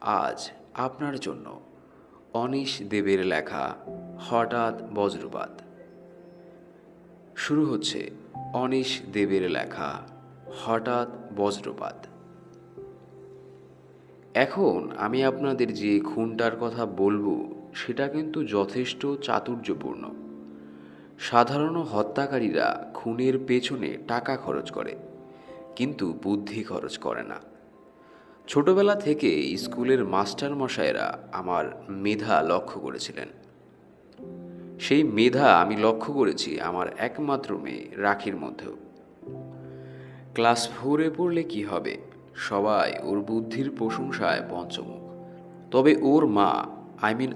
আজ আপনার জন্য অনিশ দেবের লেখা হঠাৎ বজ্রপাত। শুরু হচ্ছে অনিশ দেবের লেখা হঠাৎ বজ্রপাত। এখন আমি আপনাদের যে খুনটার কথা বলবো সেটা কিন্তু যথেষ্ট চাতুর্যপূর্ণ। সাধারণ হত্যাকারীরা খুনের পেছনে টাকা খরচ করে, কিন্তু বুদ্ধি খরচ করে না। ছোটবেলা থেকে স্কুলের মাস্টার মশাইরা আমার মেধা লক্ষ্য করেছিলেন। সেই মেধা আমি লক্ষ্য করেছি আমার একমাত্র মেয়ে রাখির মধ্যেও। ক্লাস 4-এ পড়লে কি হবে, সবাই ওর বুদ্ধির প্রশংসায় পঞ্চমুখ। তবে ওর মা,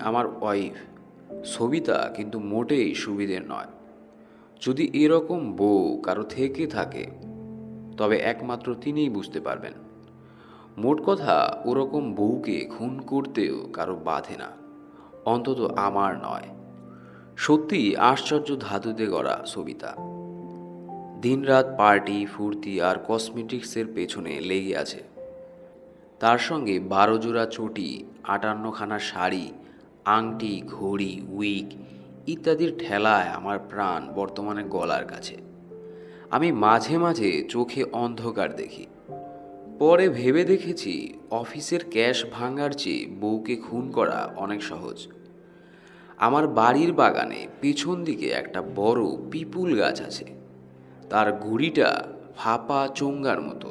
আমার ওয়াইফ সবিতা কিন্তু মোটেই সুবিধের নয়। যদি এরকম বউ কারো থেকে থাকে তবে একমাত্র তিনিই বুঝতে পারবেন। মোট কথা, ওরকম বউকে খুন করতেও কারো বাধে না, অন্তত আমার নয়। সত্যি আশ্চর্য ধাতুতে গড়া সবিতা। দিনরাত পার্টি ফুর্তি আর কসমেটিক্সের পেছনে লেগে আছে। তার সঙ্গে 12 জোড়া চটি, 58খানা শাড়ি, আংটি, ঘড়ি, উইগ ইত্যাদির ঠেলায় আমার প্রাণ বর্তমানে গলার কাছে। আমি মাঝে মাঝে চোখে অন্ধকার দেখি। পরে ভেবে দেখেছি অফিসের ক্যাশ ভাঙার চেয়ে বউকে খুন করা অনেক সহজ। আমার বাড়ির বাগানে পেছন দিকে একটা বড় পিপুল গাছ আছে। তার গুড়িটা ফাঁপা চোঙ্গার মতো।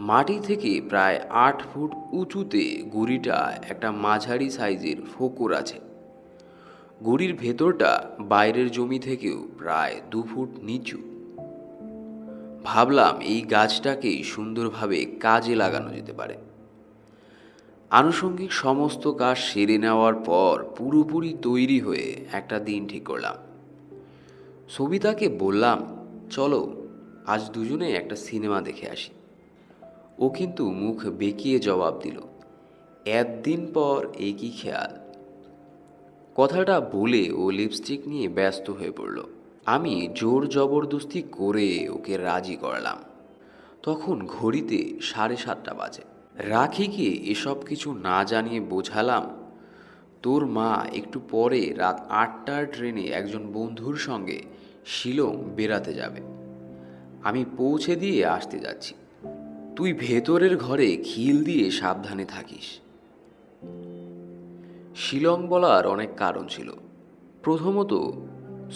মাটি থেকে প্রায় 8 ফুট উঁচুতে গুড়িটা একটা মাঝারি সাইজের ফোকর আছে। গুড়ির ভেতরটা বাইরের জমি থেকেও প্রায় 2 ফুট নিচু। ভাবলাম এই গাছটাকেই সুন্দরভাবে কাজে লাগানো যেতে পারে। আনুষঙ্গিক সমস্ত কাজ সেরে নেওয়ার পর পুরোপুরি তৈরি হয়ে একটা দিন ঠিক করলাম। সবিতাকে বললাম, চলো আজ দুজনে একটা সিনেমা দেখে আসি। ও কিন্তু মুখ বেঁকিয়ে জবাব দিল, একদিন পর একই খেয়াল। কথাটা বলে ও লিপস্টিক নিয়ে ব্যস্ত হয়ে পড়ল। আমি জোর জবরদস্তি করে ওকে রাজি করালাম। তখন ঘড়িতে 7:30 বাজে। রাখিকে এসব কিছু না জানিয়ে বোঝালাম, তোর মা একটু পরে রাত 8টার ট্রেনে একজন বন্ধুর সঙ্গে শিলং বেড়াতে যাবে। আমি পৌঁছে দিয়ে আসতে যাচ্ছি। তুই ভেতরের ঘরে খিল দিয়ে সাবধানে থাকিস। শিলং বলার অনেক কারণ ছিল। প্রথমত,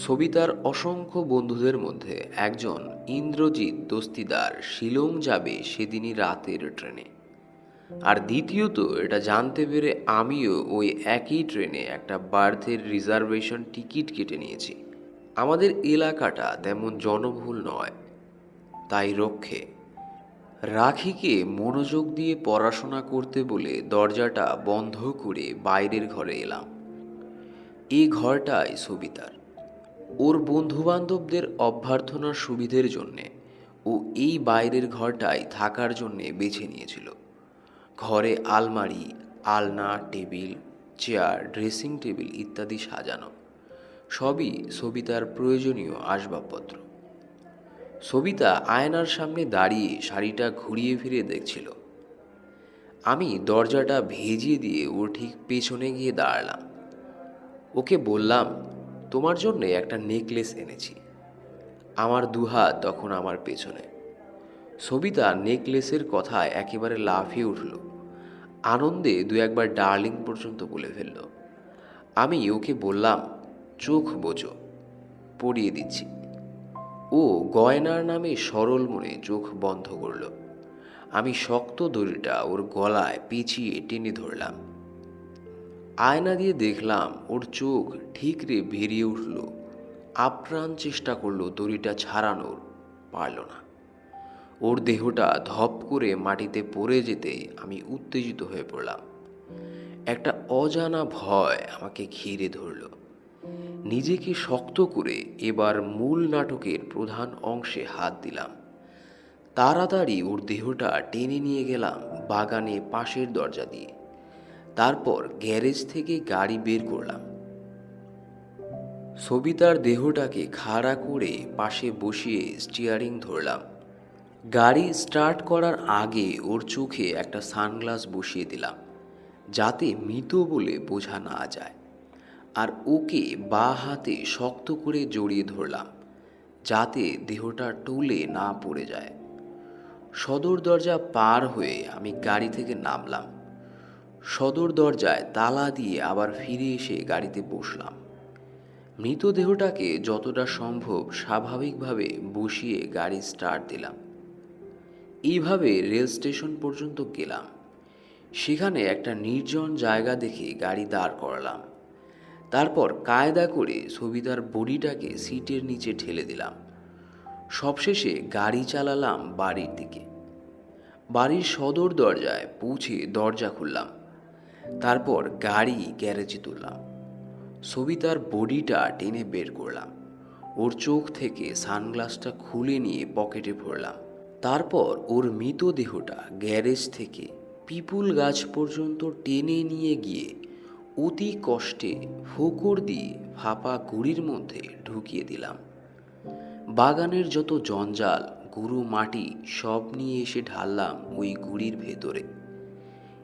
সবিতার অসংখ্য বন্ধুদের মধ্যে একজন ইন্দ্রজিৎ দস্তিদার শিলং যাবে সেদিনই রাতের ট্রেনে। আর দ্বিতীয়ত, এটা জানতে পেরে আমিও ওই একই ট্রেনে একটা বার্থের রিজার্ভেশন টিকিট কেটে নিয়েছি। আমাদের এলাকাটা তেমন জনবহুল নয়, তাই রক্ষে রাখিকে মনোযোগ দিয়ে পড়াশোনা করতে বলে দরজাটা বন্ধ করে বাইরের ঘরে এলাম। এই ঘরটাই সবিতার। ওর বন্ধুবান্ধবদের অভ্যর্থনার সুবিধের জন্যে ও এই বাইরের ঘরটাই থাকার জন্যে বেছে নিয়েছিল। ঘরে আলমারি, আলনা, টেবিল, চেয়ার, ড্রেসিং টেবিল ইত্যাদি সাজানো, সবই সবিতার প্রয়োজনীয় আসবাবপত্র। সবিতা আয়নার সামনে দাঁড়িয়ে শাড়িটা ঘুরিয়ে ফিরে দেখছিল। আমি দরজাটা ভেজিয়ে দিয়ে ওর ঠিক পেছনে গিয়ে দাঁড়ালাম। ওকে বললাম, তোমার জন্য একটা নেকলেস এনেছি। আমার দুহাত তখন আমার পেছনে। সবিতা নেকলেসের কথায় একেবারে লাফিয়ে উঠল। আনন্দে 2-1বার ডার্লিং পর্যন্ত বলে ফেলল। আমি ওকে বললাম, চোখ বোঝো, পরিয়ে দিচ্ছি। ও গয়নার নামে সরল মনে চোখ বন্ধ করল। আমি শক্ত দড়িটা ওর গলায় পেঁচিয়ে টেনে ধরলাম। আয়না দিয়ে দেখলাম ওর চোখ ঠিকরে বেরিয়ে উঠল। আপ্রাণ চেষ্টা করলো দড়িটা ছাড়ানোর, পারল না। ওর দেহটা ধপ করে মাটিতে পড়ে যেতে আমি উত্তেজিত হয়ে পড়লাম। একটা অজানা ভয় আমাকে ঘিরে ধরল। নিজেকে শক্ত করে এবার মূল নাটকের প্রধান অংশে হাত দিলাম। তাড়াতাড়ি ওর দেহটা টেনে নিয়ে গেলাম বাগানে পাশের দরজা দিয়ে। তারপর গ্যারেজ থেকে গাড়ি বের করলাম। সবিতার দেহটাকে খাড়া করে পাশে বসিয়ে স্টিয়ারিং ধরলাম। গাড়ি স্টার্ট করার আগে ওর চোখে একটা সানগ্লাস বসিয়ে দিলাম। যাতে মৃত বলে বোঝা না যায়। আর ওকে বাঁ হাতে শক্ত করে জড়িয়ে ধরলাম, যাতে দেহটা টলে না পড়ে যায়। সদর দরজা পার হয়ে আমি গাড়ি থেকে নামলাম। সদর দরজায় তালা দিয়ে আবার ফিরে এসে গাড়িতে বসলাম। মৃতদেহটাকে যতটা সম্ভব স্বাভাবিকভাবে বসিয়ে গাড়ি স্টার্ট দিলাম। এইভাবে রেল স্টেশন পর্যন্ত গেলাম। সেখানে একটা নির্জন জায়গা দেখে গাড়ি দাঁড় করালাম। তারপর কায়দা করে সবিতার বডিটাকে সিটের নিচে ঠেলে দিলাম। সবশেষে গাড়ি চালালাম বাড়ির দিকে। বাড়ির সদর দরজায় পৌঁছে দরজা খুললাম। তারপর গাড়ি গ্যারেজে তুললাম। সবিতার বডিটা টেনে বের করলাম। ওর চোখ থেকে সানগ্লাসটা খুলে নিয়ে পকেটে ভরলাম। তারপর ওর মৃতদেহটা গ্যারেজ থেকে পিপুল গাছ পর্যন্ত টেনে নিয়ে গিয়ে অতি কষ্টে ফোকর দিয়ে ফাঁপা গুড়ির মধ্যে ঢুকিয়ে দিলাম। বাগানের যত জঞ্জাল, গুঁড়ো মাটি সব নিয়ে এসে ঢাললাম ওই গুড়ির ভেতরে।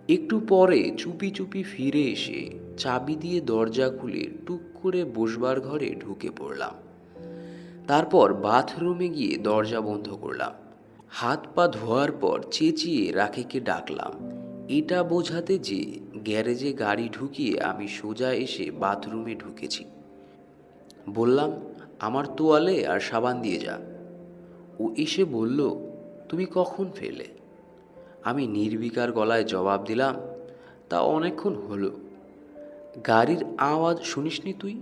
একটু পরে চুপি চুপি ফিরে এসে চাবি দিয়ে দরজা খুলে টুক করে বসবার ঘরে ঢুকে পড়লাম। তারপর বাথরুমে গিয়ে দরজা বন্ধ করলাম। হাত পা ধোয়ার পর চেঁচিয়ে রাখিকে ডাকলাম, এটা বোঝাতে যে গ্যারেজে গাড়ি ঢুকিয়ে আমি সোজা এসে বাথরুমে ঢুকেছি। বললাম, আমার তোয়ালে আর সাবান দিয়ে যা। ও এসে বলল, তুমি কখন ফেলে? আমি নির্বিকার গলায় জবাব দিলাম, তা অনেকক্ষণ হলো। গাড়ির আওয়াজ শুনিসনি তুই?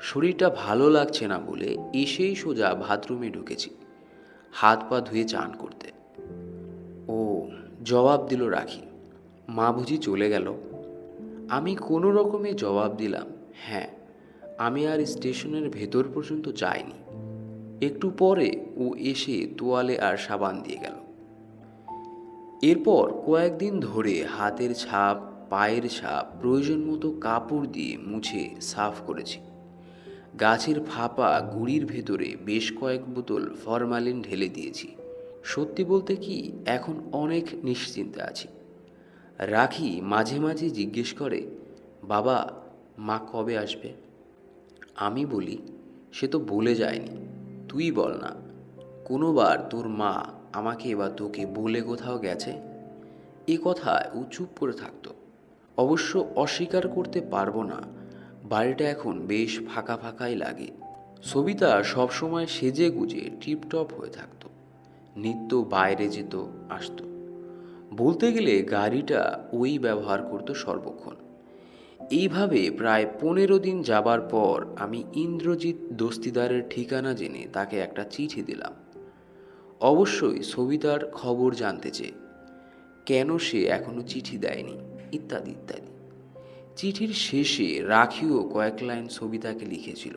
শরীরটা ভালো লাগছে না বলে এসেই সোজা বাথরুমে ঢুকেছি, হাত পা ধুয়ে চান করতে। ও, জবাব দিল রাখি, মা বুঝি চলে গেল? আমি কোনো রকমে জবাব দিলাম, হ্যাঁ, আমি আর স্টেশনের ভেতর পর্যন্ত যাইনি। একটু পরে ও এসে তোয়ালে আর সাবান দিয়ে গেল। এরপর কয়েকদিন ধরে হাতের ছাপ, পায়ের ছাপ প্রয়োজন মতো কাপড় দিয়ে মুছে সাফ করেছি। গাছের ফাঁপা গুড়ির ভেতরে বেশ কয়েক বোতল ফরমালিন ঢেলে দিয়েছি। সত্যি বলতে কি, এখন অনেক নিশ্চিন্তে আছি। রাখি মাঝে মাঝে জিজ্ঞেস করে, বাবা, মা কবে আসবে? আমি বলি, সে তো বলে যায়নি, তুই বল না, কোনোবার তোর মা আমাকে বা তোকে বলে কোথাও গেছে? এ কথায় ও চুপ করে থাকতো। অবশ্য অস্বীকার করতে পারবো না, বাড়িটা এখন বেশ ফাঁকা ফাঁকাই লাগে। সবিতা সবসময় সেজে গুজে টিপটপ হয়ে থাকতো। নিত্য বাইরে যেত, আসতো। বলতে গেলে গাড়িটা ওই ব্যবহার করতো সর্বক্ষণ। এইভাবে প্রায় 15 দিন যাবার পর আমি ইন্দ্রজিৎ দস্তিদারের ঠিকানা জেনে তাকে একটা চিঠি দিলাম। অবশ্যই সবিতার খবর জানতে চেয়ে, কেন সে এখনো চিঠি দেয়নি, ইত্যাদি ইত্যাদি। চিঠির শেষে রাখিও কয়েক লাইন সবিতাকে লিখেছিল।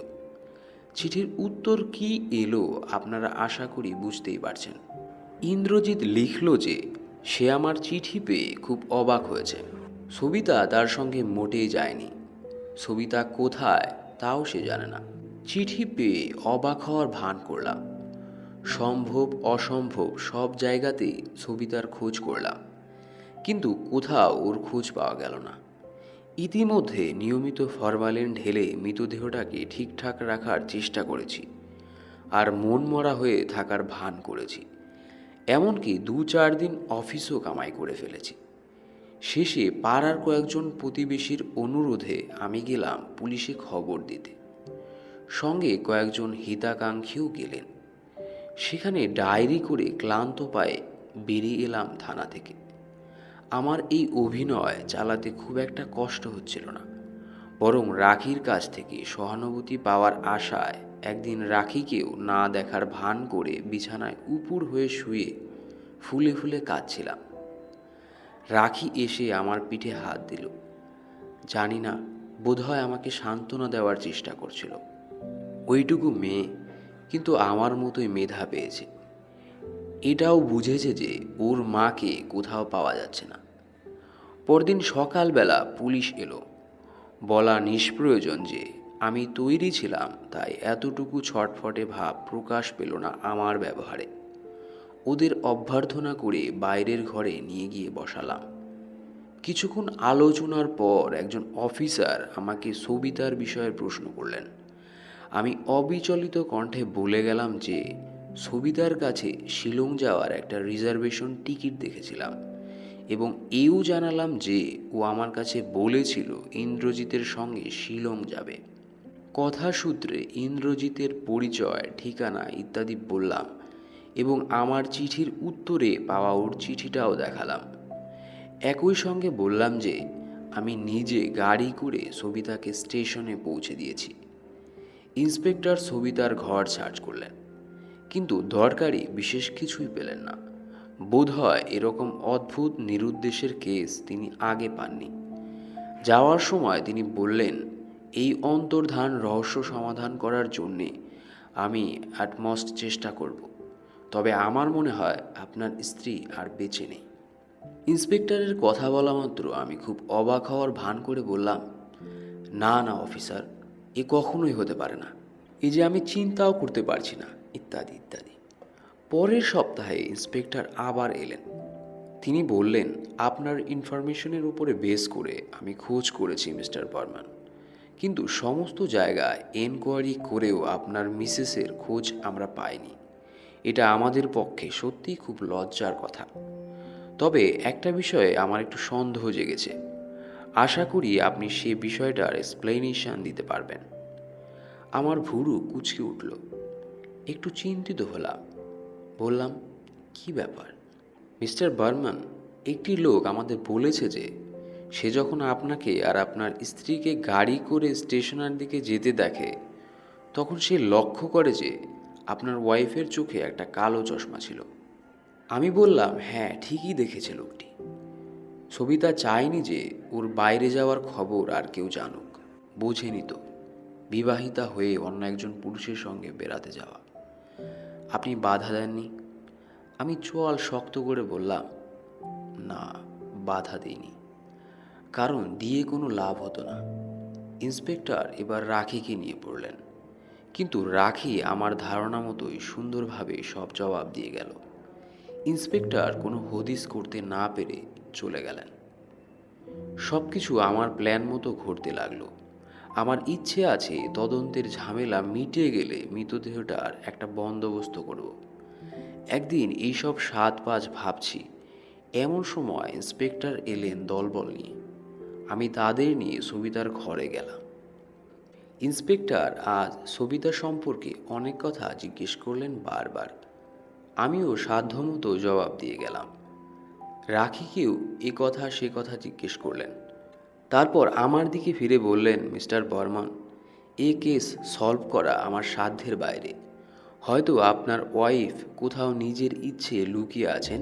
চিঠির উত্তর কি এলো আপনারা আশা করি বুঝতেই পারছেন। ইন্দ্রজিৎ লিখল যে সে আমার চিঠি পেয়ে খুব অবাক হয়েছে। সবিতা তার সঙ্গে মোটেই যায়নি। সবিতা কোথায় তাও সে জানে না। চিঠি পেয়ে অবাক হওয়ার ভান করলাম। সম্ভব অসম্ভব সব জায়গাতেই সবিতার খোঁজ করলাম, কিন্তু কোথাও ওর খোঁজ পাওয়া গেল না। ইতিমধ্যে নিয়মিত ফরমালিন ঢেলে মৃতদেহটাকে ঠিকঠাক রাখার চেষ্টা করেছি, আর মন মরা হয়ে থাকার ভান করেছি। এমনকি 2-4 দিন অফিসও কামাই করে ফেলেছি। শেষে পাড়ার কয়েকজন প্রতিবেশীর অনুরোধে আমি গেলাম পুলিশে খবর দিতে। সঙ্গে কয়েকজন হিতাকাঙ্ক্ষীও গেলেন। সেখানে ডায়েরি করে ক্লান্ত পায়ে বেরিয়ে এলাম থানা থেকে। আমার এই অভিনয় চালাতে খুব একটা কষ্ট হচ্ছিল না, বরং রাখির কাছ থেকে সহানুভূতি পাওয়ার আশায় একদিন রাখিকেও না দেখার ভান করে বিছানায় উপুর হয়ে শুয়ে ফুলে ফুলে কাঁদছিলাম। রাখি এসে আমার পিঠে হাত দিল। জানি না, বোধহয় আমাকে সান্ত্বনা দেওয়ার চেষ্টা করছিল। ওইটুকু মেয়ে, কিন্তু আমার মতোই মেধা পেয়েছে। এটাও বুঝেছে যে ওর মাকে কোথাও পাওয়া যাচ্ছে না। পরদিন সকালবেলা পুলিশ এলো। বলা নিষ্প্রয়োজন যে আমি তৈরি ছিলাম, তাই এতটুকু ছটফটে ভাব প্রকাশ পেল না আমার ব্যবহারে। ওদের অভ্যর্থনা করে বাইরের ঘরে নিয়ে গিয়ে বসালাম। কিছুক্ষণ আলোচনার পর একজন অফিসার আমাকে সবিতার বিষয়ে প্রশ্ন করলেন। আমি অবিচলিত কণ্ঠে বলে গেলাম যে সবিতার কাছে শিলং যাওয়ার একটা রিজার্ভেশন টিকিট দেখেছিলাম এবং এও জানালাম যে ও আমার কাছে বলেছিল ইন্দ্রজিতের সঙ্গে শিলং যাবে। কথা সূত্রে ইন্দ্রজিতের পরিচয়, ঠিকানা ইত্যাদি বললাম এবং আমার চিঠির উত্তরে পাওয়া ওর চিঠিটাও দেখালাম। একই সঙ্গে বললাম যে আমি নিজে গাড়ি করে সবিতাকে স্টেশনে পৌঁছে দিয়েছি। ইন্সপেক্টর সবিতার ঘর সার্চ করলেন, কিন্তু দরকারি বিশেষ কিছুই পেলেন না। বোধহয় এরকম অদ্ভুত নিরুদ্দেশের কেস তিনি আগে পাননি। যাওয়ার সময় তিনি বললেন, এই অন্তর্ধান রহস্য সমাধান করার জন্যে আমি অ্যাটমস্ট চেষ্টা করব, তবে আমার মনে হয় আপনার স্ত্রী আর বেঁচে নেই। ইন্সপেক্টরের কথা বলা মাত্র আমি খুব অবাক হওয়ার ভান করে বললাম, না না অফিসার, এ কখনোই হতে পারে না, এই যে আমি চিন্তাও করতে পারছি না, ইত্যাদি ইত্যাদি। পরের সপ্তাহে ইন্সপেক্টর আবার এলেন। তিনি বললেন, আপনার ইনফরমেশনের উপরে বেস করে আমি খোঁজ করেছি মিস্টার বর্মন, কিন্তু সমস্ত জায়গায় এনকোয়ারি করেও আপনার মিসেসের খোঁজ আমরা পাইনি। এটা আমাদের পক্ষে সত্যিই খুব লজ্জার কথা। তবে একটা বিষয়ে আমার একটু সন্দেহ জেগেছে। আশা করি আপনি সে বিষয়টার এক্সপ্লেনেশন দিতে পারবেন। আমার ভুরু কুঁচকে উঠল। একটু চিন্তিত হলাম। বললাম, কি ব্যাপার? মিস্টার বর্মন, একটি লোক আমাদের বলেছে যে সে যখন আপনাকে আর আপনার স্ত্রীকে গাড়ি করে স্টেশনের দিকে যেতে দেখে, তখন সে লক্ষ্য করে যে আপনার ওয়াইফের চোখে একটা কালো চশমা ছিল। আমি বললাম, হ্যাঁ, ঠিকই দেখেছে লোকটি। সবিতা চায়নি যে ওর বাইরে যাওয়ার খবর আর কেউ জানুক। বোঝেনি তো, বিবাহিতা হয়ে অন্য একজন পুরুষের সঙ্গে বেড়াতে যাওয়া। আপনি বাধা দেননি? আমি চোয়াল শক্ত করে বললাম, না, বাধা দিইনি, কারণ দিয়ে কোনো লাভ হতো না। ইন্সপেক্টর এবার রাখিকে নিয়ে পড়লেন, কিন্তু রাখি আমার ধারণা মতোই সুন্দরভাবে সব জবাব দিয়ে গেল। ইন্সপেক্টর কোনো হদিস করতে না পেরে চলে গেলেন। সব কিছু আমার প্ল্যান মতো ঘটতে লাগলো। আমার ইচ্ছে আছে তদন্তের ঝামেলা মিটে গেলে মৃতদেহটার একটা বন্দোবস্ত করব। একদিন এইসব সাত পাঁচ ভাবছি, এমন সময় ইন্সপেক্টর এলেন দলবল নিয়ে। আমি তাদের নিয়ে সবিতার ঘরে গেলাম। ইন্সপেক্টর আজ সবিতা সম্পর্কে অনেক কথা জিজ্ঞেস করলেন বারবার। আমিও সাধ্যমতো জবাব দিয়ে গেলাম। রাখিকেও এ কথা সে কথা জিজ্ঞেস করলেন। তারপর আমার দিকে ফিরে বললেন, মিস্টার বর্মন, এ কেস সলভ করা আমার সাধ্যের বাইরে। হয়তো আপনার ওয়াইফ কোথাও নিজের ইচ্ছে লুকিয়ে আছেন,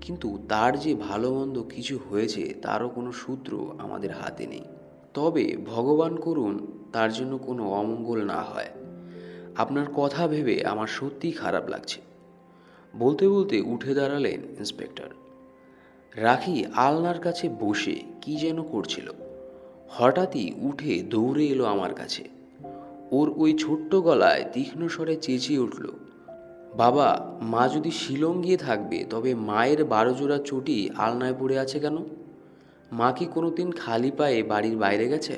কিন্তু তার যে ভালো মন্দ কিছু হয়েছে তারও কোনো সূত্র আমাদের হাতে নেই। তবে ভগবান করুন তার জন্য কোনো অমঙ্গল না হয়। আপনার কথা ভেবে আমার সত্যিই খারাপ লাগছে। বলতে বলতে উঠে দাঁড়ালেন ইন্সপেক্টর। রাখি আলনার কাছে বসে কি যেন করছিল। হঠাৎই উঠে দৌড়ে এলো আমার কাছে। ওর ওই ছোট্ট গলায় তীক্ষ্ণ স্বরে চেঁচিয়ে উঠল, বাবা, মা যদি শিলং গিয়ে থাকবে তবে মায়ের 12 জোড়া চটি আলনায় পড়ে আছে কেন? মা কি কোনোদিন খালি পায়ে বাড়ির বাইরে গেছে?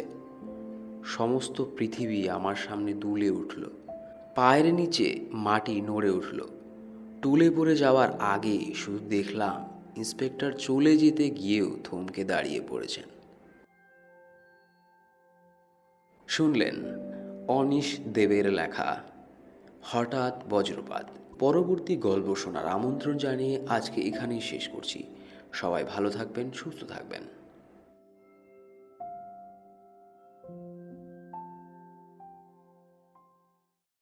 সমস্ত পৃথিবী আমার সামনে দুলে উঠল। পায়ের নিচে মাটি নড়ে উঠল। টুলে পড়ে যাওয়ার আগে শুধু দেখলাম ইন্সপেক্টর চলে যেতে গিয়েও থমকে দাঁড়িয়ে পড়েছেন। শুনলেন অনিশ দেবের লেখা হঠাৎ বজ্রপাত। পরবর্তী গল্প শোনার আমন্ত্রণ জানিয়ে আজকে এখানেই শেষ করছি। সবাই ভালো থাকবেন, সুস্থ থাকবেন।